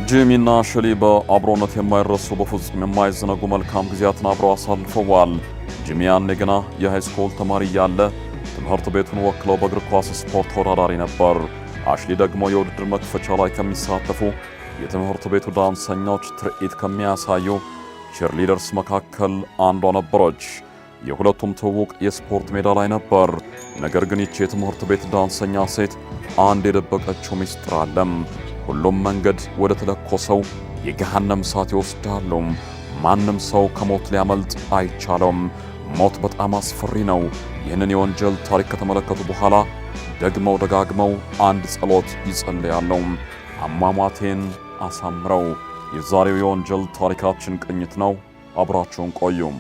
ጂሚና ሸሊ በአብሮነት የማይረሱ በፍጹም የማይዘነጉ መልካም ጊዜያትን አብረው አሳልፈዋል። ጂሚ ያኔ ገና የሃይስኩል ተማሪ እያለ ትምህርት ቤቱን ወክለው በእግር ኳስ ስፖርት ተወዳዳሪ ነበር። አሽሊ ደግሞ የውድድር መክፈቻ ላይ ከሚሳተፉ የትምህርት ቤቱ ዳንሰኞች ትርኢት ከሚያሳዩ ቺርሊደርስ መካከል አንዷ ነበረች። የሁለቱም ትውውቅ የስፖርት ሜዳ ላይ ነበር። ነገር ግን ይቺ የትምህርት ቤት ዳንሰኛ ሴት አንድ የደበቀችው ሚስጥር አለም። ሁሉም መንገድ ወደ ተለኮሰው የገሃነም እሳት ይወስዳሉ። ማንም ሰው ከሞት ሊያመልጥ አይቻለውም። ሞት በጣም አስፈሪ ነው። ይህንን የወንጀል ታሪክ ከተመለከቱ በኋላ ደግመው ደጋግመው አንድ ጸሎት ይጸልያሉ። አሟሟቴን አሳምረው። የዛሬው የወንጀል ታሪካችን ቅኝት ነው። አብራችሁን ቆዩም።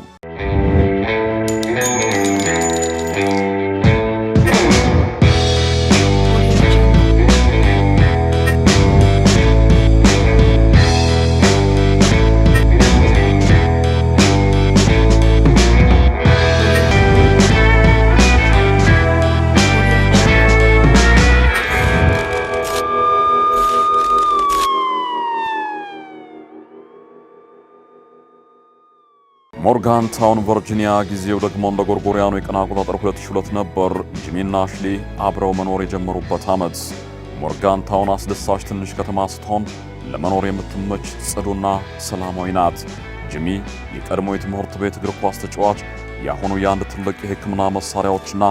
ሞርጋን ታውን ቨርጂኒያ፣ ጊዜው ደግሞ እንደ ጎርጎሪያኑ የቀን አቆጣጠር 2002 ነበር። ጂሚና አሽሊ አብረው መኖር የጀመሩበት ዓመት። ሞርጋን ታውን አስደሳች ትንሽ ከተማ ስትሆን ለመኖር የምትመች ጽዱና ሰላማዊ ናት። ጂሚ የቀድሞ የትምህርት ቤት እግር ኳስ ተጫዋች፣ የአሁኑ የአንድ ትልቅ የሕክምና መሳሪያዎችና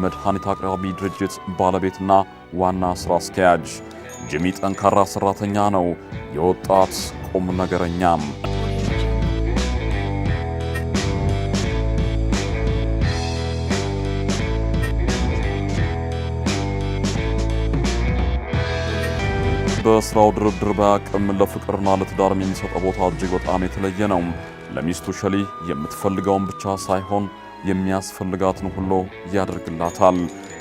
መድኃኒት አቅራቢ ድርጅት ባለቤትና ዋና ሥራ አስኪያጅ። ጂሚ ጠንካራ ሠራተኛ ነው፣ የወጣት ቁም ነገረኛም። በስራው ድርድር ባያቅም ለፍቅርና ለትዳርም የሚሰጠው ቦታ እጅግ በጣም የተለየ ነው። ለሚስቱ ሸሊ የምትፈልገውን ብቻ ሳይሆን የሚያስፈልጋትን ሁሉ ያደርግላታል።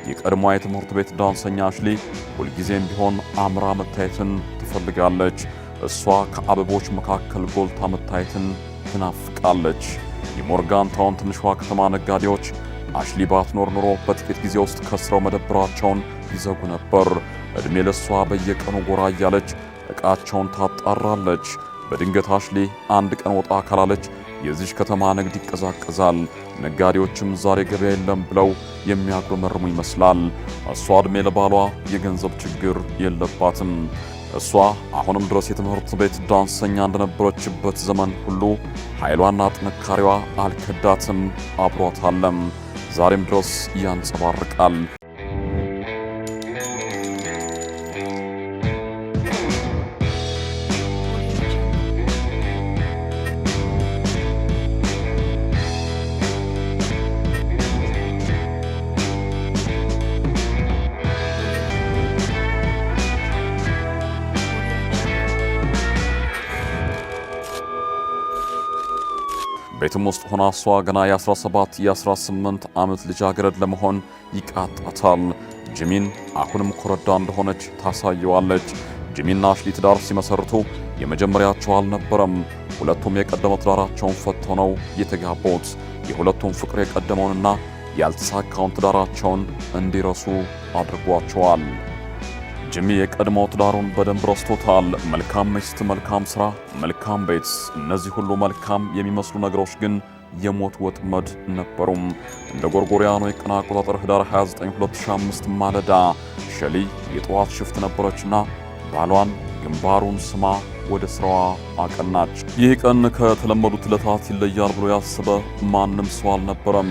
የቀድሞ የትምህርት ቤት ዳንሰኛ አሽሊ ሁልጊዜም ቢሆን አምራ መታየትን ትፈልጋለች። እሷ ከአበቦች መካከል ጎልታ መታየትን ትናፍቃለች። የሞርጋን ታውን ትንሿ ከተማ ነጋዴዎች አሽሊ ባትኖር ኑሮ በጥቂት ጊዜ ውስጥ ከስረው መደብራቸውን ይዘጉ ነበር። እድሜ ለሷ በየቀኑ ጎራ እያለች ዕቃቸውን ታጣራለች። በድንገት አሽሊ አንድ ቀን ወጣ ካላለች የዚች ከተማ ንግድ ይቀዛቀዛል። ነጋዴዎችም ዛሬ ገበያ የለም ብለው የሚያጉረመርሙ ይመስላል። እሷ እድሜ ለባሏ የገንዘብ ችግር የለባትም። እሷ አሁንም ድረስ የትምህርት ቤት ዳንሰኛ እንደነበረችበት ዘመን ሁሉ ኃይሏና ጥንካሬዋ አልከዳትም፣ አብሯታለም። ዛሬም ድረስ ያንጸባርቃል። ቤትም ውስጥ ሆና እሷ ገና የ17 የ18 ዓመት ልጃገረድ ለመሆን ይቃጣታል። ጂሚን አሁንም ኮረዳ እንደሆነች ታሳየዋለች። ጂሚና አሽሊ ትዳር ሲመሰርቱ የመጀመሪያቸው አልነበረም። ሁለቱም የቀደመ ትዳራቸውን ፈተው ነው የተጋቡት። የሁለቱም ፍቅር የቀደመውንና ያልተሳካውን ትዳራቸውን እንዲረሱ አድርጓቸዋል። ጂሚ የቀድሞው ትዳሩን በደንብ ረስቶታል። መልካም ሚስት፣ መልካም ሥራ፣ መልካም ቤት፣ እነዚህ ሁሉ መልካም የሚመስሉ ነገሮች ግን የሞት ወጥመድ ነበሩም። እንደ ጎርጎሪያኑ የቀን አቆጣጠር ህዳር 29 2005 ማለዳ ሸሊ የጠዋት ሽፍት ነበረችና ባሏን ግንባሩን ስማ ወደ ስራዋ አቀናች። ይህ ቀን ከተለመዱት ዕለታት ይለያል ብሎ ያሰበ ማንም ሰው አልነበረም።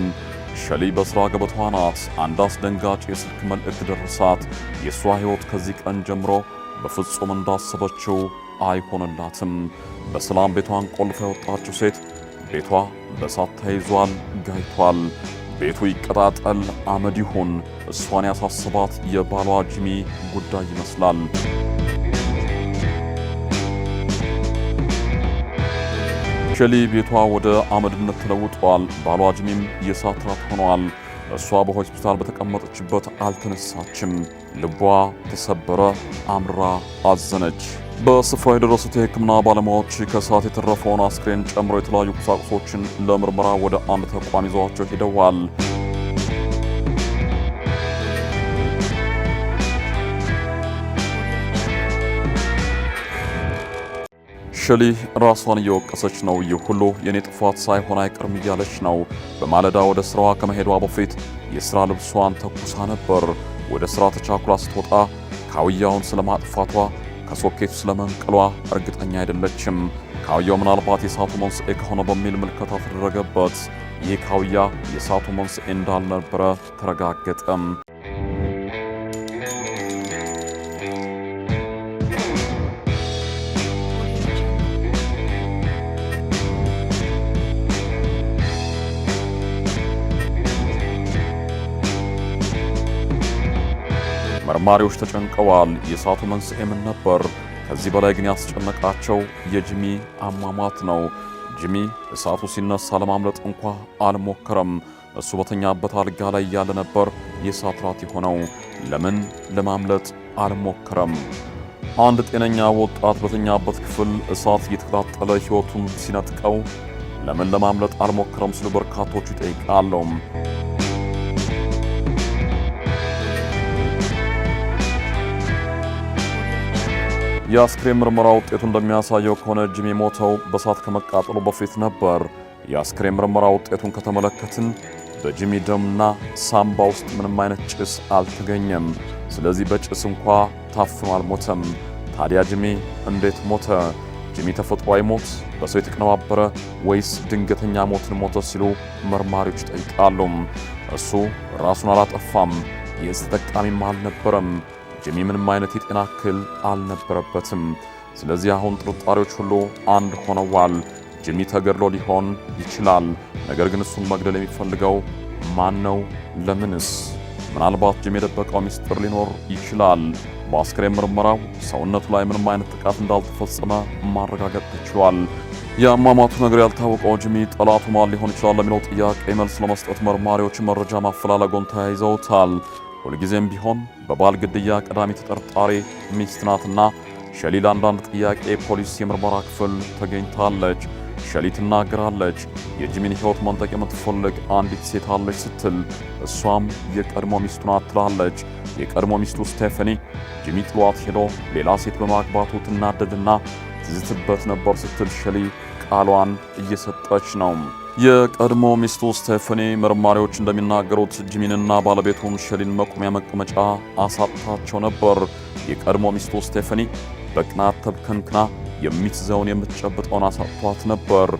ሸሊ በሥራ ገበታዋ ናት። አንድ አስደንጋጭ የስልክ መልእክት ደረሳት። የእሷ ሕይወት ከዚህ ቀን ጀምሮ በፍጹም እንዳሰበችው አይሆንላትም። በሰላም ቤቷን ቆልፋ የወጣችው ሴት ቤቷ በእሳት ተይዟል፣ ጋይቷል። ቤቱ ይቀጣጠል፣ አመድ ይሁን። እሷን ያሳስባት የባሏ ጂሚ ጉዳይ ይመስላል። ሸሊ ቤቷ ወደ አመድነት ተለውጧል። ባሏ ጂሚም የእሳት ራት ሆኗል። እሷ በሆስፒታል በተቀመጠችበት አልተነሳችም። ልቧ ተሰበረ፣ አምራ አዘነች። በስፍራው የደረሱት የሕክምና ባለሙያዎች ከእሳት የተረፈውን አስክሬን ጨምሮ የተለያዩ ቁሳቁሶችን ለምርመራ ወደ አንድ ተቋም ይዘዋቸው ሄደዋል። ሸሊ ራሷን እየወቀሰች ነው። ይህ ሁሉ የኔ ጥፋት ሳይሆን አይቀርም እያለች ነው። በማለዳ ወደ ስራዋ ከመሄዷ በፊት የስራ ልብሷን ተኩሳ ነበር። ወደ ስራ ተቻኩላ ስትወጣ ካውያውን ስለማጥፋቷ ከሶኬቱ ስለመንቀሏ እርግጠኛ አይደለችም። ካውያው ምናልባት የእሳቱ መንስኤ ከሆነ በሚል ምልከታ ተደረገበት። ይህ ካውያ የእሳቱ መንስኤ እንዳልነበረ ተረጋገጠም። መርማሪዎች ተጨንቀዋል። የእሳቱ መንስኤ ምን ነበር? ከዚህ በላይ ግን ያስጨነቃቸው የጂሚ አሟሟት ነው። ጂሚ እሳቱ ሲነሳ ለማምለጥ እንኳ አልሞከረም። እሱ በተኛበት አልጋ ላይ ያለ ነበር የእሳት ራት የሆነው። ለምን ለማምለጥ አልሞከረም? አንድ ጤነኛ ወጣት በተኛበት ክፍል እሳት እየተቀጣጠለ ሕይወቱን ሲነጥቀው ለምን ለማምለጥ አልሞከረም ሲሉ በርካቶቹ ይጠይቃሉ። የአስክሬን ምርመራ ውጤቱ እንደሚያሳየው ከሆነ ጂሚ ሞተው በእሳት ከመቃጠሉ በፊት ነበር። የአስክሬን ምርመራ ውጤቱን ከተመለከትን በጂሚ ደምና ሳምባ ውስጥ ምንም አይነት ጭስ አልተገኘም። ስለዚህ በጭስ እንኳ ታፍኖ አልሞተም። ታዲያ ጂሚ እንዴት ሞተ? ጂሚ ተፈጥሯዊ ሞት፣ በሰው የተቀነባበረ ወይስ ድንገተኛ ሞትን ሞተ ሲሉ መርማሪዎች ይጠይቃሉ። እሱ ራሱን አላጠፋም፣ የእጽ ተጠቃሚም አልነበረም። ጂሚ ምንም አይነት የጤና እክል አልነበረበትም። ስለዚህ አሁን ጥርጣሬዎች ሁሉ አንድ ሆነዋል። ጂሚ ተገድሎ ሊሆን ይችላል። ነገር ግን እሱን መግደል የሚፈልገው ማን ነው? ለምንስ? ምናልባት ጂሚ የደበቀው ሚስጥር ሊኖር ይችላል። በአስክሬን ምርመራው ሰውነቱ ላይ ምንም አይነት ጥቃት እንዳልተፈጸመ ማረጋገጥ ተችሏል። የአሟሟቱ ነገር ያልታወቀው ጂሚ ጠላቱ ማን ሊሆን ይችላል ለሚለው ጥያቄ መልስ ለመስጠት መርማሪዎች መረጃ ማፈላለጉን ተያይዘውታል። ሁልጊዜም ቢሆን በባል ግድያ ቀዳሚ ተጠርጣሪ ሚስት ናትና ሸሊ ለአንዳንድ ጥያቄ ፖሊስ የምርመራ ክፍል ተገኝታለች። ሸሊ ትናገራለች። የጂሚን ሕይወት መንጠቅ የምትፈልግ አንዲት ሴት አለች ስትል እሷም የቀድሞ ሚስቱ ናት ትላለች። የቀድሞ ሚስቱ ስቴፈኒ ጂሚ ጥሏት ሄዶ ሌላ ሴት በማግባቱ ትናደድና ትዝትበት ነበር ስትል ሸሊ ቃሏን እየሰጠች ነው። የቀድሞ ሚስቱ ስቴፈኒ መርማሪዎች እንደሚናገሩት ጂሚንና ባለቤቱን ሸሊን መቆሚያ መቀመጫ አሳጥታቸው ነበር። የቀድሞ ሚስቱ ስቴፈኒ በቅናት ተብከንክና የምትይዘውን የምትጨብጠውን አሳጥቷት ነበር።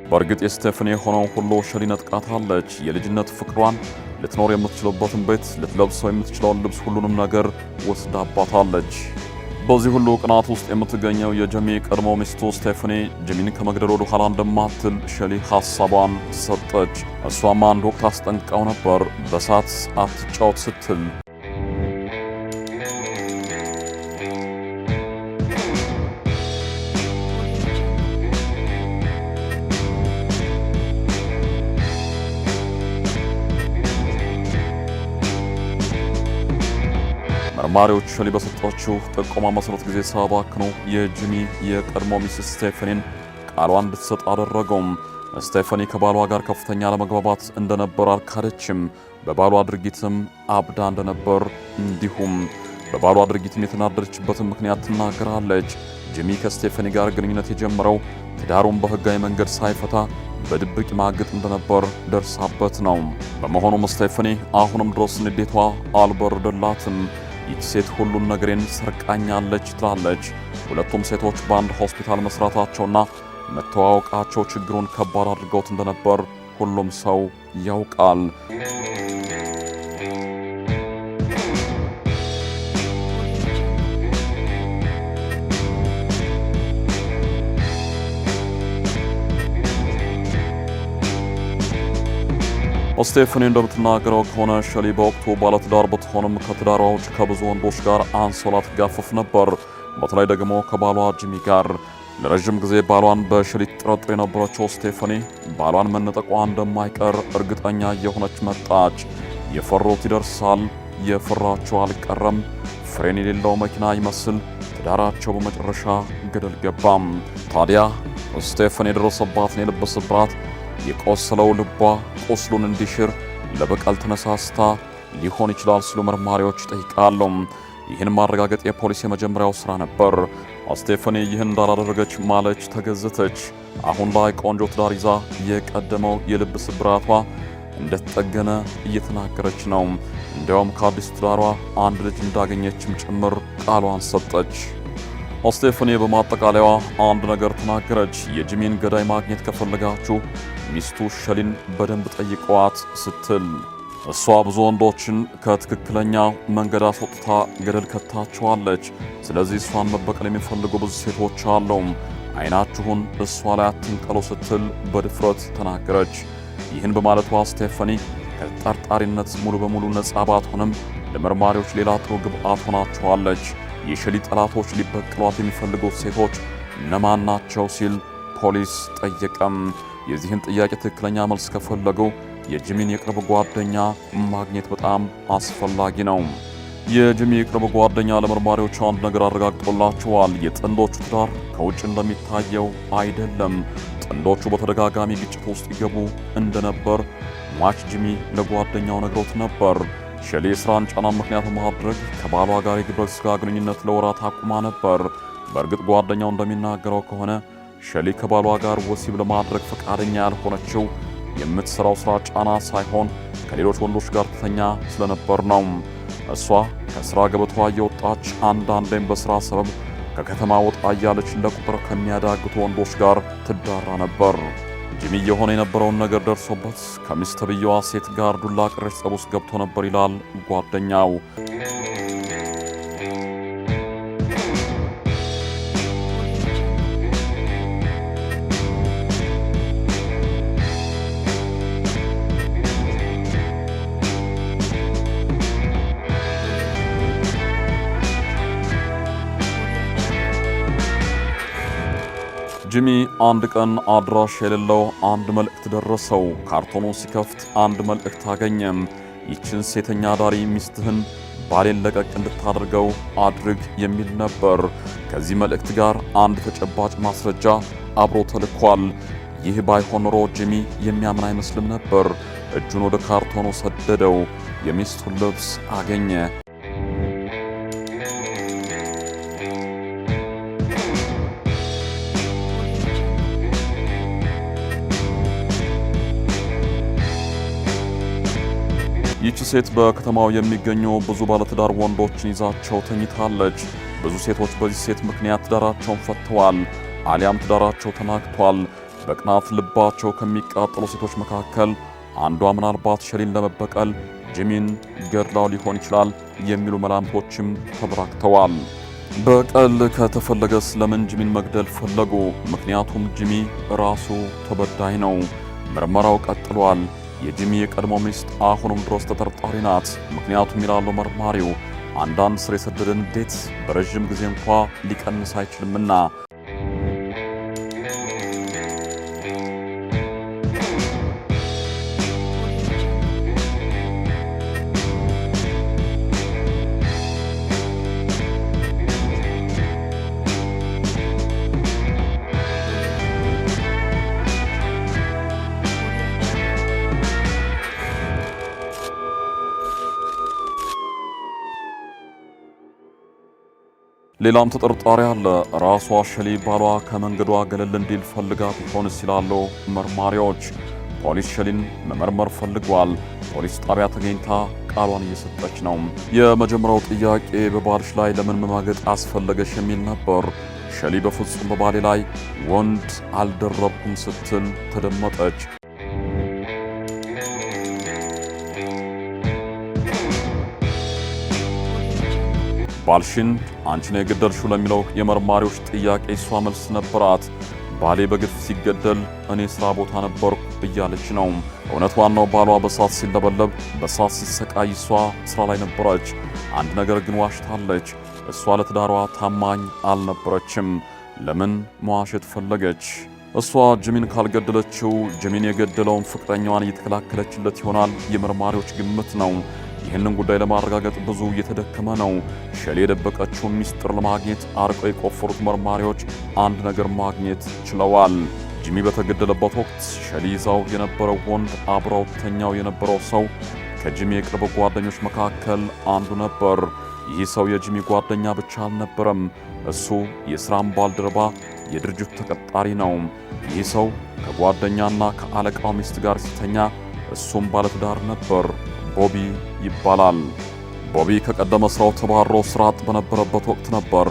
በእርግጥ የስቴፈኒ የሆነው ሁሉ ሸሊ ነጥቃታለች። የልጅነት ፍቅሯን፣ ልትኖር የምትችልበትን ቤት፣ ልትለብሰው የምትችለውን ልብስ፣ ሁሉንም ነገር ወስዳባታለች። በዚህ ሁሉ ቅናት ውስጥ የምትገኘው የጂሚ ቀድሞ ሚስቱ ስቴፈኒ ጂሚን ከመግደል ወደ ኋላ እንደማትል ሸሊ ሐሳቧን ሰጠች። እሷም አንድ ወቅት አስጠንቅቀው ነበር በእሳት አትጫወት ስትል። መርማሪዎች ሸሊ በሰጠችው ጥቆማ መሰረት ጊዜ ሳያባክኑ የጂሚ የቀድሞ ሚስት ስቴፈኒን ቃሏን እንድትሰጥ አደረገውም። ስቴፈኒ ከባሏ ጋር ከፍተኛ ለመግባባት እንደነበር አልካደችም። በባሏ ድርጊትም አብዳ እንደነበር እንዲሁም በባሏ ድርጊትም የተናደደችበትን ምክንያት ትናገራለች። ጂሚ ከስቴፈኒ ጋር ግንኙነት የጀመረው ትዳሩን በሕጋዊ መንገድ ሳይፈታ በድብቅ ማግጥ እንደነበር ደርሳበት ነው። በመሆኑም ስቴፈኒ አሁንም ድረስ ንዴቷ አልበረደላትም። ይህች ሴት ሁሉን ነገሬን ሰርቃኛለች ትላለች። ሁለቱም ሴቶች በአንድ ሆስፒታል መስራታቸውና መተዋወቃቸው ችግሩን ከባድ አድርገውት እንደነበር ሁሉም ሰው ያውቃል። ስቴፈኒ እንደምትናገረው ከሆነ ሸሊ በወቅቱ ባለትዳር ብትሆንም ከትዳሯ ውጭ ከብዙ ወንዶች ጋር አንሶላ ትጋፈፍ ነበር። በተለይ ደግሞ ከባሏ ጂሚ ጋር። ለረጅም ጊዜ ባሏን በሸሊት ጥረጥር የነበረችው ስቴፈኒ ባሏን መነጠቋ እንደማይቀር እርግጠኛ የሆነች መጣች። የፈሩት ይደርሳል፣ የፈራቸው አልቀረም። ፍሬን የሌለው መኪና ይመስል ትዳራቸው በመጨረሻ ገደል ገባም። ታዲያ ስቴፈኒ የደረሰባትን የልብ ስብራት የቆሰለው ልቧ ቁስሉን እንዲሽር ለበቀል ተነሳስታ ሊሆን ይችላል ሲሉ መርማሪዎች ይጠይቃሉ። ይህን ማረጋገጥ የፖሊስ የመጀመሪያው ስራ ነበር። ስቴፈኒ ይህን እንዳላደረገች ማለች ተገዘተች። አሁን ላይ ቆንጆ ትዳር ይዛ የቀደመው የልብ ስብራቷ እንደተጠገነ እየተናገረች ነው። እንዲያውም ከአዲስ ትዳሯ አንድ ልጅ እንዳገኘችም ጭምር ቃሏን ሰጠች። ስቴፈኒ በማጠቃለያዋ አንድ ነገር ተናገረች። የጂሚን ገዳይ ማግኘት ከፈለጋችሁ ሚስቱ ሸሊን በደንብ ጠይቀዋት ስትል እሷ ብዙ ወንዶችን ከትክክለኛ መንገድ አስወጥታ ገደል ከታቸዋለች። ስለዚህ እሷን መበቀል የሚፈልጉ ብዙ ሴቶች አሉ፣ አይናችሁን እሷ ላይ አትንቀሉ ስትል በድፍረት ተናገረች። ይህን በማለቷ ስቴፈኒ ከተጠርጣሪነት ሙሉ በሙሉ ነጻ ባትሆንም ለመርማሪዎች ሌላ ጥሩ ግብአት ሆናቸዋለች። የሸሊ ጠላቶች ሊበቀሏት የሚፈልጉት ሴቶች እነማን ናቸው ሲል ፖሊስ ጠየቀም። የዚህን ጥያቄ ትክክለኛ መልስ ከፈለጉ የጂሚን የቅርብ ጓደኛ ማግኘት በጣም አስፈላጊ ነው። የጂሚ የቅርብ ጓደኛ ለመርማሪዎች አንድ ነገር አረጋግጦላቸዋል። የጥንዶቹ ትዳር ከውጭ እንደሚታየው አይደለም። ጥንዶቹ በተደጋጋሚ ግጭት ውስጥ ይገቡ እንደነበር ሟች ጂሚ ለጓደኛው ነግሮት ነበር። ሸሊ የሥራን ጫና ምክንያት በማድረግ ከባሏ ጋር የግብረ ሥጋ ግንኙነት ለወራት አቁማ ነበር። በእርግጥ ጓደኛው እንደሚናገረው ከሆነ ሸሊ ከባሏ ጋር ወሲብ ለማድረግ ፈቃደኛ ያልሆነችው የምትሠራው ሥራ ጫና ሳይሆን ከሌሎች ወንዶች ጋር ትተኛ ስለነበር ነው። እሷ ከሥራ ገበቷ እየወጣች አንዳንዴም በሥራ ሰበብ ከከተማ ወጣ እያለች ለቁጥር ከሚያዳግቱ ወንዶች ጋር ትዳራ ነበር። ጂሚ የሆነ የነበረውን ነገር ደርሶበት ከሚስት ተብዬዋ ሴት ጋር ዱላ ቀረሽ ጸብ ውስጥ ገብቶ ነበር ይላል ጓደኛው። ጂሚ አንድ ቀን አድራሽ የሌለው አንድ መልእክት ደረሰው። ካርቶኑን ሲከፍት አንድ መልእክት አገኘም። ይችን ሴተኛ ዳሪ ሚስትህን ባሌን ለቀቅ እንድታደርገው አድርግ የሚል ነበር። ከዚህ መልእክት ጋር አንድ ተጨባጭ ማስረጃ አብሮ ተልኳል። ይህ ባይሆን ኖሮ ጂሚ የሚያምን አይመስልም ነበር። እጁን ወደ ካርቶኑ ሰደደው። የሚስቱን ልብስ አገኘ። ይህች ሴት በከተማው የሚገኙ ብዙ ባለትዳር ወንዶችን ይዛቸው ተኝታለች። ብዙ ሴቶች በዚህ ሴት ምክንያት ትዳራቸውን ፈተዋል፣ አሊያም ትዳራቸው ተናግቷል። በቅናት ልባቸው ከሚቃጠሉ ሴቶች መካከል አንዷ ምናልባት ሸሊን ለመበቀል ጂሚን ገድላው ሊሆን ይችላል የሚሉ መላምቶችም ተበራክተዋል። በቀል ከተፈለገስ ለምን ጂሚን መግደል ፈለጉ? ምክንያቱም ጂሚ ራሱ ተበዳይ ነው። ምርመራው ቀጥሏል። የጂሚ የቀድሞ ሚስት አሁንም ድረስ ተጠርጣሪ ናት። ምክንያቱም ይላሉ መርማሪው አንዳንድ ስር የሰደደ ንዴት በረዥም ጊዜ እንኳ ሊቀንስ አይችልምና። ሌላም ተጠርጣሪ አለ። ራሷ ሸሊ ባሏ ከመንገዷ ገለል እንዲል ፈልጋ ቢሆንስ ይላሉ መርማሪዎች። ፖሊስ ሸሊን መመርመር ፈልጓል። ፖሊስ ጣቢያ ተገኝታ ቃሏን እየሰጠች ነው። የመጀመሪያው ጥያቄ በባልሽ ላይ ለምን መማገጥ አስፈለገሽ የሚል ነበር። ሸሊ በፍጹም በባሌ ላይ ወንድ አልደረብኩም ስትል ተደመጠች። ባልሽን አንቺ ነው የገደልሽው ለሚለው የመርማሪዎች ጥያቄ እሷ መልስ ነበራት። ባሌ በግፍ ሲገደል እኔ ስራ ቦታ ነበርኩ እያለች ነው። እውነት ዋናው ባሏ በሳት ሲለበለብ በሳት ሲሰቃይ እሷ ስራ ላይ ነበረች። አንድ ነገር ግን ዋሽታለች። እሷ ለትዳሯ ታማኝ አልነበረችም። ለምን መዋሸት ፈለገች? እሷ ጂሚን ካልገደለችው ጂሚን የገደለውን ፍቅረኛዋን እየተከላከለችለት ይሆናል የመርማሪዎች ግምት ነው። ይህንን ጉዳይ ለማረጋገጥ ብዙ እየተደከመ ነው። ሸሊ የደበቀችውን ሚስጥር ለማግኘት አርቀው የቆፈሩት መርማሪዎች አንድ ነገር ማግኘት ችለዋል። ጂሚ በተገደለበት ወቅት ሸሊ ይዛው የነበረው ወንድ አብረው ተኛው የነበረው ሰው ከጂሚ የቅርብ ጓደኞች መካከል አንዱ ነበር። ይህ ሰው የጂሚ ጓደኛ ብቻ አልነበረም። እሱ የሥራም ባልደረባ የድርጅቱ ተቀጣሪ ነው። ይህ ሰው ከጓደኛና ከአለቃው ሚስት ጋር ሲተኛ እሱም ባለትዳር ነበር። ቦቢ ይባላል። ቦቢ ከቀደመ ስራው ተባሮ ስራ አጥ በነበረበት ወቅት ነበር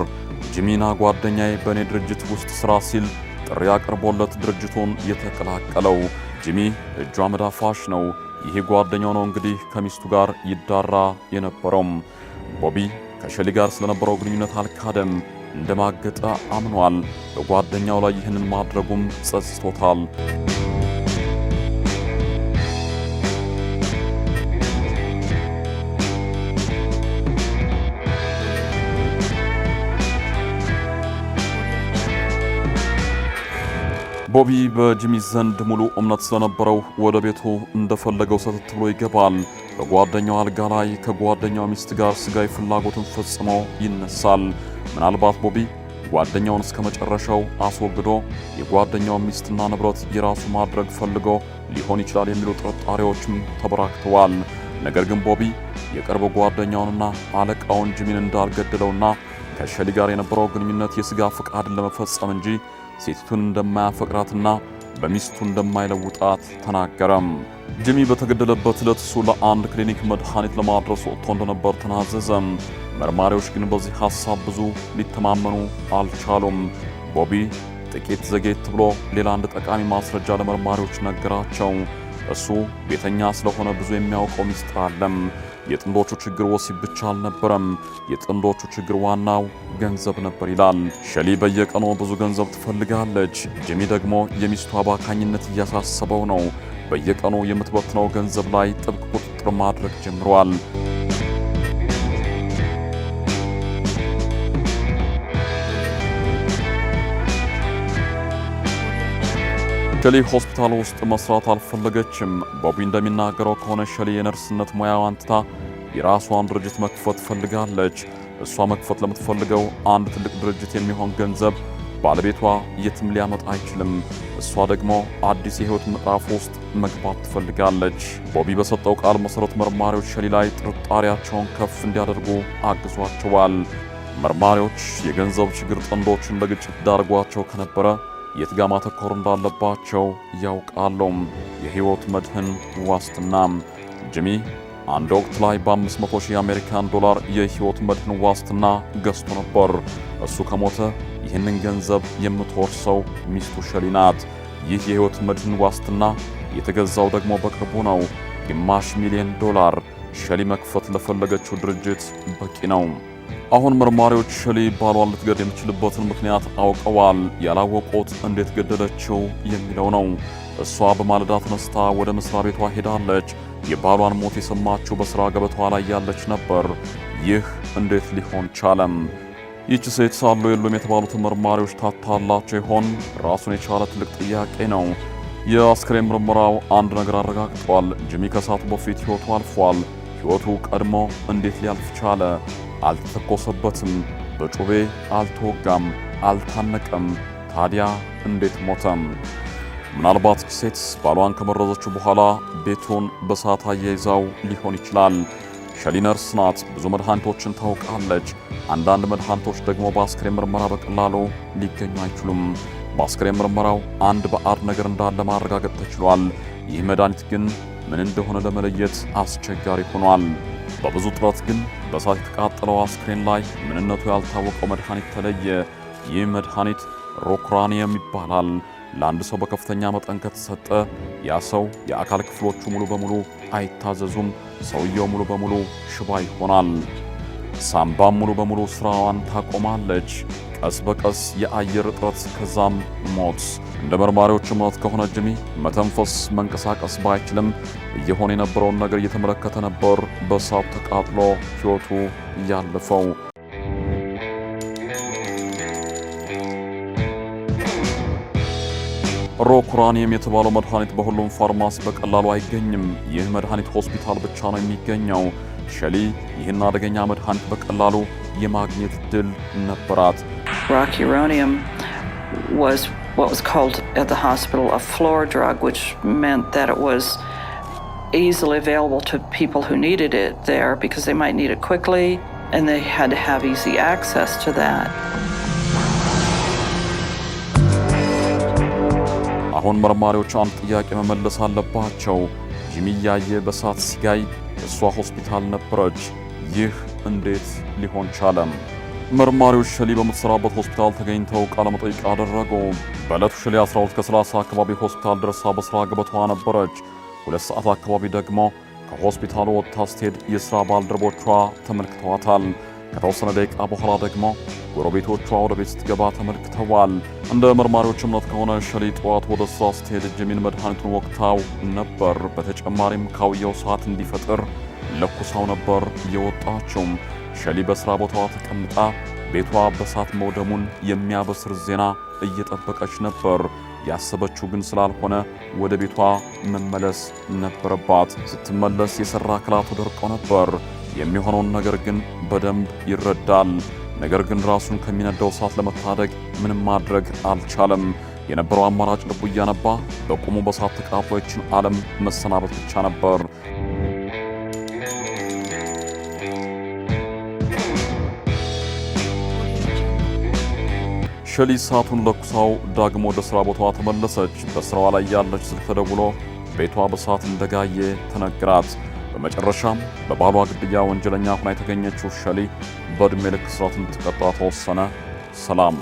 ጂሚና ጓደኛዬ በእኔ ድርጅት ውስጥ ስራ ሲል ጥሪ አቅርቦለት ድርጅቱን የተቀላቀለው። ጂሚ እጇ መዳፋሽ ነው። ይህ ጓደኛው ነው እንግዲህ ከሚስቱ ጋር ይዳራ የነበረው። ቦቢ ከሸሊ ጋር ስለነበረው ግንኙነት አልካደም፣ እንደማገጠ አምኗል። በጓደኛው ላይ ይህንን ማድረጉም ጸጽቶታል። ቦቢ በጂሚ ዘንድ ሙሉ እምነት ስለነበረው ወደ ቤቱ እንደፈለገው ሰተት ብሎ ይገባል። በጓደኛው አልጋ ላይ ከጓደኛው ሚስት ጋር ስጋዊ ፍላጎትን ፈጽሞ ይነሳል። ምናልባት ቦቢ ጓደኛውን እስከ መጨረሻው አስወግዶ የጓደኛው ሚስትና ንብረት የራሱ ማድረግ ፈልጎ ሊሆን ይችላል የሚሉ ጥርጣሬዎችም ተበራክተዋል። ነገር ግን ቦቢ የቅርብ ጓደኛውንና አለቃውን ጂሚን እንዳልገደለውና ከሸሊ ጋር የነበረው ግንኙነት የሥጋ ፍቃድን ለመፈጸም እንጂ ሴቲቱን እንደማያፈቅራትና በሚስቱ እንደማይለውጣት ተናገረም። ጂሚ በተገደለበት ዕለት እሱ ለአንድ ክሊኒክ መድኃኒት ለማድረስ ወጥቶ እንደነበር ተናዘዘም። መርማሪዎች ግን በዚህ ሐሳብ ብዙ ሊተማመኑ አልቻሉም። ቦቢ ጥቂት ዘጌት ብሎ ሌላ አንድ ጠቃሚ ማስረጃ ለመርማሪዎች ነገራቸው። እሱ ቤተኛ ስለሆነ ብዙ የሚያውቀው ሚስጥር አለም። የጥንዶቹ ችግር ወሲብ ብቻ አልነበረም። የጥንዶቹ ችግር ዋናው ገንዘብ ነበር ይላል። ሸሊ በየቀኑ ብዙ ገንዘብ ትፈልጋለች። ጂሚ ደግሞ የሚስቱ አባካኝነት እያሳሰበው ነው። በየቀኑ የምትበትነው ገንዘብ ላይ ጥብቅ ቁጥጥር ማድረግ ጀምሯል። ሸሊ ሆስፒታል ውስጥ መስራት አልፈለገችም። ቦቢ እንደሚናገረው ከሆነ ሸሊ የነርስነት ሙያዋን ትታ የራሷን ድርጅት መክፈት ፈልጋለች። እሷ መክፈት ለምትፈልገው አንድ ትልቅ ድርጅት የሚሆን ገንዘብ ባለቤቷ የትም ሊያመጣ አይችልም። እሷ ደግሞ አዲስ የህይወት ምዕራፍ ውስጥ መግባት ትፈልጋለች። ቦቢ በሰጠው ቃል መሰረት መርማሪዎች ሸሊ ላይ ጥርጣሬያቸውን ከፍ እንዲያደርጉ አግዟቸዋል። መርማሪዎች የገንዘብ ችግር ጥንዶችን ለግጭት ዳርጓቸው ከነበረ የት ጋር ማተኮር እንዳለባቸው ያውቃሉ። የህይወት መድህን ዋስትና። ጂሚ አንድ ወቅት ላይ በ500,000 የአሜሪካን ዶላር የህይወት መድህን ዋስትና ገዝቶ ነበር። እሱ ከሞተ ይህንን ገንዘብ የምትወርሰው ሚስቱ ሸሊ ናት። ይህ የህይወት መድህን ዋስትና የተገዛው ደግሞ በቅርቡ ነው። $500,000 ሸሊ መክፈት ለፈለገችው ድርጅት በቂ ነው። አሁን መርማሪዎች ሸሊ ባሏን ልትገድል የምትችልበትን ምክንያት አውቀዋል። ያላወቁት እንዴት ገደለችው የሚለው ነው። እሷ በማለዳ ተነስታ ወደ መስሪያ ቤቷ ሄዳለች። የባሏን ሞት የሰማችው በሥራ ገበቷ ላይ ያለች ነበር። ይህ እንዴት ሊሆን ቻለም? ይህች ሴት ሳሉ የሉም የተባሉት መርማሪዎች ታታላቸው ይሆን? ራሱን የቻለ ትልቅ ጥያቄ ነው። የአስክሬን ምርመራው አንድ ነገር አረጋግጧል። ጂሚ ከሰዓቱ በፊት ሕይወቱ አልፏል። ሕይወቱ ቀድሞ እንዴት ሊያልፍ ቻለ? አልተተኮሰበትም፣ በጩቤ አልተወጋም፣ አልታነቀም። ታዲያ እንዴት ሞተም? ምናልባት ሴት ባሏን ከመረዘችው በኋላ ቤቱን በሳት አያይዛው ሊሆን ይችላል። ሸሊ ነርስ ናት። ብዙ መድኃኒቶችን ታውቃለች። አንዳንድ መድኃኒቶች ደግሞ በአስክሬን ምርመራ በቀላሉ ሊገኙ አይችሉም። በአስክሬን ምርመራው አንድ ባዕድ ነገር እንዳለ ማረጋገጥ ተችሏል። ይህ መድኃኒት ግን ምን እንደሆነ ለመለየት አስቸጋሪ ሆኗል። በብዙ ጥረት ግን በእሳት የተቃጠለው አስክሬን ላይ ምንነቱ ያልታወቀው መድኃኒት ተለየ። ይህ መድኃኒት ሮክራኒየም ይባላል። ለአንድ ሰው በከፍተኛ መጠን ከተሰጠ ያ ሰው የአካል ክፍሎቹ ሙሉ በሙሉ አይታዘዙም። ሰውየው ሙሉ በሙሉ ሽባ ይሆናል። ሳምባም ሙሉ በሙሉ ስራዋን ታቆማለች። ቀስ በቀስ የአየር እጥረት፣ ከዛም ሞት። እንደ መርማሪዎች እምነት ከሆነ ጂሚ መተንፈስ፣ መንቀሳቀስ ባይችልም እየሆነ የነበረውን ነገር እየተመለከተ ነበር በእሳት ተቃጥሎ ሕይወቱ ያለፈው። ሮኩራኒየም የተባለው መድኃኒት በሁሉም ፋርማሲ በቀላሉ አይገኝም። ይህ መድኃኒት ሆስፒታል ብቻ ነው የሚገኘው። ሸሊ ይህን አደገኛ መድኃኒት በቀላሉ የማግኘት እድል ነበራት። Rocuronium was what was called at the hospital a floor drug, which meant that it was easily available to people who needed it there because they might need it quickly and they had to have easy access to that. አሁን መርማሪዎች አንድ ጥያቄ መመለስ አለባቸው። ጂሚ ያየ በሳት ሲጋይ እሷ ሆስፒታል ነበረች። ይህ እንዴት ሊሆን ቻለም? መርማሪዎች ሸሊ በምትሰራበት ሆስፒታል ተገኝተው ቃለ መጠይቅ አደረጉ። በዕለቱ ሸሊ 12:30 አካባቢ ሆስፒታል ደርሳ በስራ ገበታዋ ነበረች። 2 ሰዓት አካባቢ ደግሞ ከሆስፒታሉ ወጥታ ስትሄድ የሥራ ባልደረቦቿ ተመልክተዋታል። ከተወሰነ ደቂቃ በኋላ ደግሞ ጎረቤቶቿ ወደ ቤት ስትገባ ተመልክተዋል። እንደ መርማሪዎች እምነት ከሆነ ሸሊ ጠዋት ወደ ስራ ስትሄድ ጂሚን መድኃኒቱን ወቅታው ነበር። በተጨማሪም ካውያው ሰዓት እንዲፈጥር ለኩሳው ነበር የወጣችው። ሸሊ በሥራ ቦታዋ ተቀምጣ ቤቷ በሳት መውደሙን የሚያበስር ዜና እየጠበቀች ነበር። ያሰበችው ግን ስላልሆነ ወደ ቤቷ መመለስ ነበረባት። ስትመለስ የሠራ አካላቱ ደርቀው ነበር። የሚሆነውን ነገር ግን በደንብ ይረዳል። ነገር ግን ራሱን ከሚነዳው እሳት ለመታደግ ምንም ማድረግ አልቻለም። የነበረው አማራጭ ልቡ እያነባ በቁሙ በሳት ተቃጥሎ ይችን ዓለም መሰናበት ብቻ ነበር። ሸሊ እሳቱን ለኩሳው ዳግሞ ወደ ሥራ ቦታዋ ተመለሰች። በሥራዋ ላይ ያለች ስልክ ተደውሎ ቤቷ በሳት እንደጋየ ተነገራት። በመጨረሻም በባሏ ግድያ ወንጀለኛ ሆና የተገኘችው ሸሊ በዕድሜ ልክ እስራት እንድትቀጣ ተወሰነ። ሰላም።